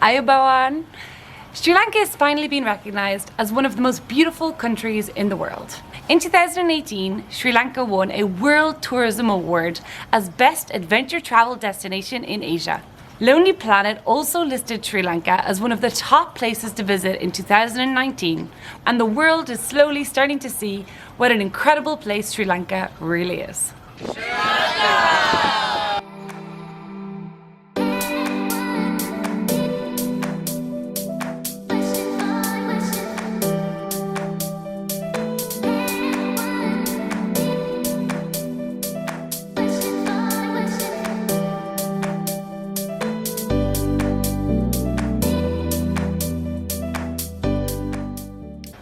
Ayubawan. Sri Lanka has finally been recognised as one of the most beautiful countries in the world. In 2018, Sri Lanka won a World Tourism Award as Best Adventure Travel Destination in Asia. Lonely Planet also listed Sri Lanka as one of the top places to visit in 2019, and the world is slowly starting to see what an incredible place Sri Lanka really is. Sri Lanka!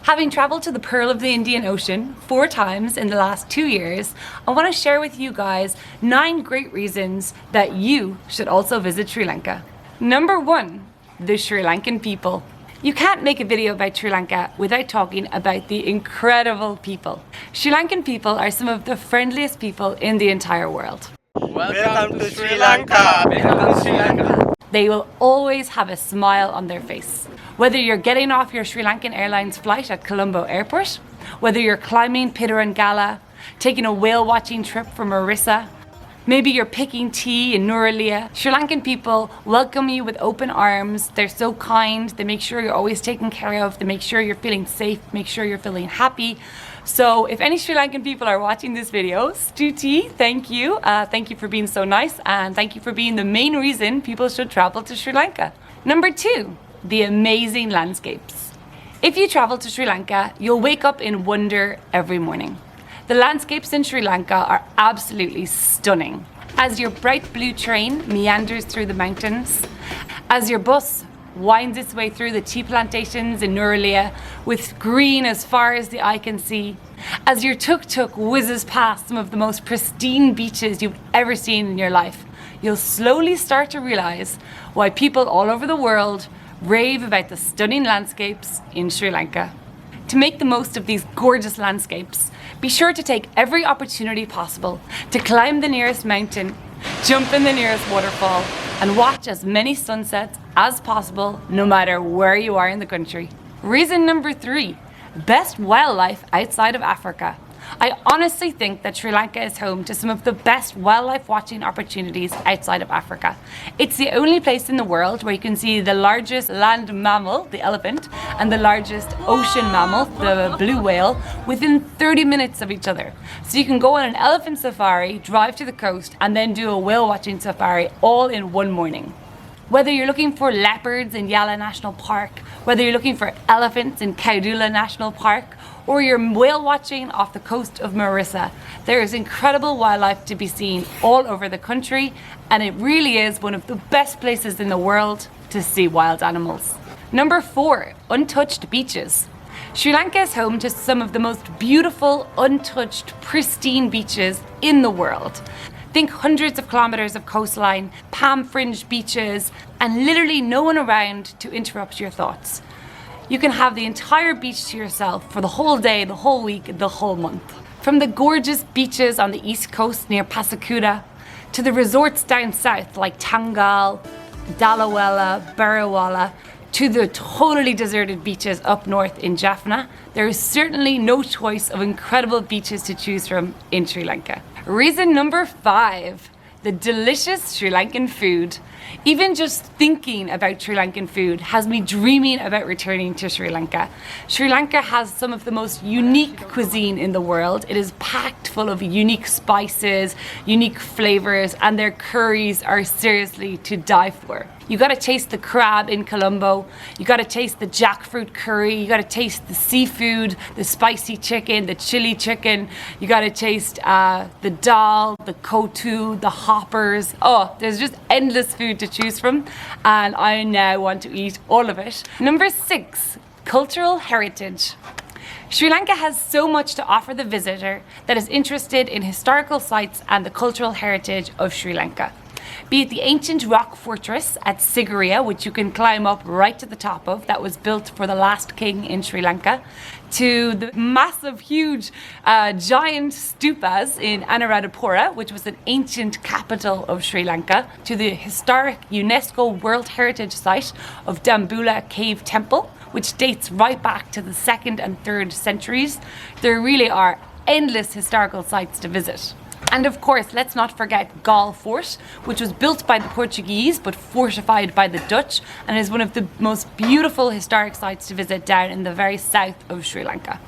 Having travelled to the Pearl of the Indian Ocean 4 times in the last 2 years, I want to share with you guys 9 great reasons that you should also visit Sri Lanka. Number 1, the Sri Lankan people. You can't make a video about Sri Lanka without talking about the incredible people. Sri Lankan people are some of the friendliest people in the entire world. Welcome to Sri Lanka! Welcome to Sri Lanka! They will always have a smile on their face. Whether you're getting off your Sri Lankan Airlines flight at Colombo Airport, whether you're climbing Pitarangala, taking a whale watching trip from Marissa, maybe you're picking tea in Nurulia, Sri Lankan people welcome you with open arms. They're so kind. They make sure you're always taken care of. They make sure you're feeling safe, make sure you're feeling happy. So if any Sri Lankan people are watching this video, Stuti, thank you. Thank you for being so nice, and thank you for being the main reason people should travel to Sri Lanka. Number 2, the amazing landscapes. If you travel to Sri Lanka, you'll wake up in wonder every morning. The landscapes in Sri Lanka are absolutely stunning. As your bright blue train meanders through the mountains, as your bus winds its way through the tea plantations in Nurulia with green as far as the eye can see, as your tuk-tuk whizzes past some of the most pristine beaches you've ever seen in your life, you'll slowly start to realize why people all over the world rave about the stunning landscapes in Sri Lanka. To make the most of these gorgeous landscapes, be sure to take every opportunity possible to climb the nearest mountain, jump in the nearest waterfall, and watch as many sunsets as possible no matter where you are in the country. Reason number 3, best wildlife outside of Africa. I honestly think that Sri Lanka is home to some of the best wildlife watching opportunities outside of Africa. It's the only place in the world where you can see the largest land mammal, the elephant, and the largest ocean mammal, the blue whale, within 30 minutes of each other. So you can go on an elephant safari, drive to the coast, and then do a whale watching safari all in one morning. Whether you're looking for leopards in Yala National Park, whether you're looking for elephants in Kaudula National Park, or you're whale watching off the coast of Marissa, there is incredible wildlife to be seen all over the country, and it really is one of the best places in the world to see wild animals. Number 4, untouched beaches. Sri Lanka is home to some of the most beautiful, untouched, pristine beaches in the world. Think hundreds of kilometers of coastline, palm-fringed beaches, and literally no one around to interrupt your thoughts. You can have the entire beach to yourself for the whole day, the whole week, the whole month. From the gorgeous beaches on the east coast near Passakuta, to the resorts down south like Tangal, Dalawala, Barawala, to the totally deserted beaches up north in Jaffna, there is certainly no choice of incredible beaches to choose from in Sri Lanka. Reason number 5, the delicious Sri Lankan food. Even just thinking about Sri Lankan food has me dreaming about returning to Sri Lanka. Sri Lanka has some of the most unique cuisine in the world. It is packed full of unique spices, unique flavors, and their curries are seriously to die for. You gotta taste the crab in Colombo, you gotta taste the jackfruit curry, you gotta taste the seafood, the spicy chicken, the chili chicken, you gotta taste the dal, the kotu, the hoppers. Oh, there's just endless food to choose from, and I now want to eat all of it. Number 6, cultural heritage. Sri Lanka has so much to offer the visitor that is interested in historical sites and the cultural heritage of Sri Lanka. Be it the ancient rock fortress at Sigiriya, which you can climb up right to the top of, that was built for the last king in Sri Lanka, to the massive, huge, giant stupas in Anuradhapura, which was an ancient capital of Sri Lanka, to the historic UNESCO World Heritage Site of Dambula Cave Temple, which dates right back to the 2nd and 3rd centuries. There really are endless historical sites to visit. And of course, let's not forget Galle Fort, which was built by the Portuguese but fortified by the Dutch, and is one of the most beautiful historic sites to visit down in the very south of Sri Lanka.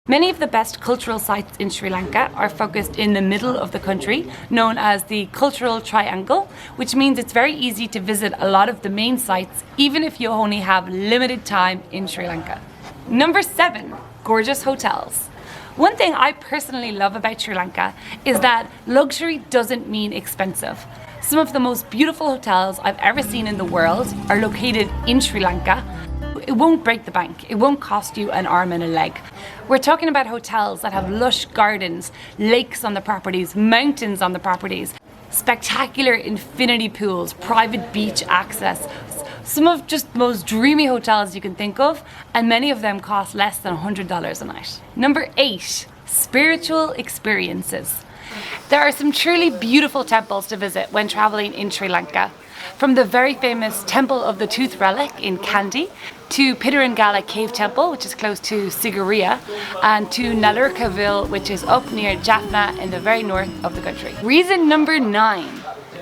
Many of the best cultural sites in Sri Lanka are focused in the middle of the country, known as the Cultural Triangle, which means it's very easy to visit a lot of the main sites, even if you only have limited time in Sri Lanka. Number 7, gorgeous hotels. One thing I personally love about Sri Lanka is that luxury doesn't mean expensive. Some of the most beautiful hotels I've ever seen in the world are located in Sri Lanka. It won't break the bank. It won't cost you an arm and a leg. We're talking about hotels that have lush gardens, lakes on the properties, mountains on the properties, spectacular infinity pools, private beach access, some of just the most dreamy hotels you can think of, and many of them cost less than $100 a night. Number 8, spiritual experiences. There are some truly beautiful temples to visit when traveling in Sri Lanka. From the very famous Temple of the Tooth Relic in Kandy, to Pidirangala Cave Temple, which is close to Sigiriya, and to Nalurkaville, which is up near Jaffna in the very north of the country. Reason number 9,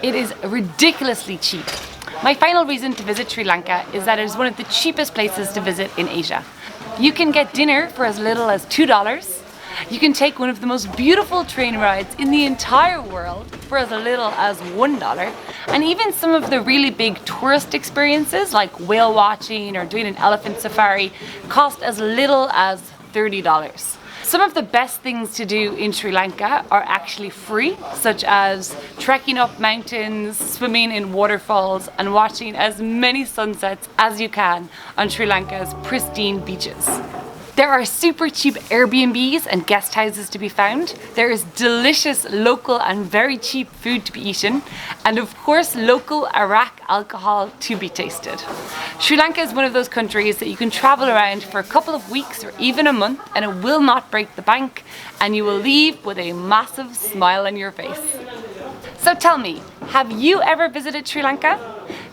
it is ridiculously cheap. My final reason to visit Sri Lanka is that it is one of the cheapest places to visit in Asia. You can get dinner for as little as $2. You can take one of the most beautiful train rides in the entire world for as little as $1. And even some of the really big tourist experiences like whale watching or doing an elephant safari cost as little as $30. Some of the best things to do in Sri Lanka are actually free, such as trekking up mountains, swimming in waterfalls, and watching as many sunsets as you can on Sri Lanka's pristine beaches. There are super cheap Airbnbs and guest houses to be found. There is delicious local and very cheap food to be eaten. And of course, local Arak alcohol to be tasted. Sri Lanka is one of those countries that you can travel around for a couple of weeks or even a month and it will not break the bank and you will leave with a massive smile on your face. So tell me, have you ever visited Sri Lanka?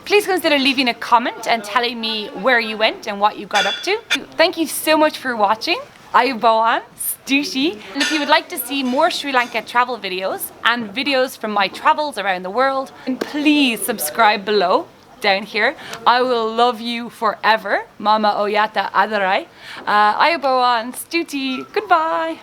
Please consider leaving a comment and telling me where you went and what you got up to. Thank you so much for watching. Ayubowan, Stushi. And if you would like to see more Sri Lanka travel videos and videos from my travels around the world, then please subscribe below, down here. I will love you forever. Mama Oyata Adarai. Ayubowan, Stuti. Goodbye.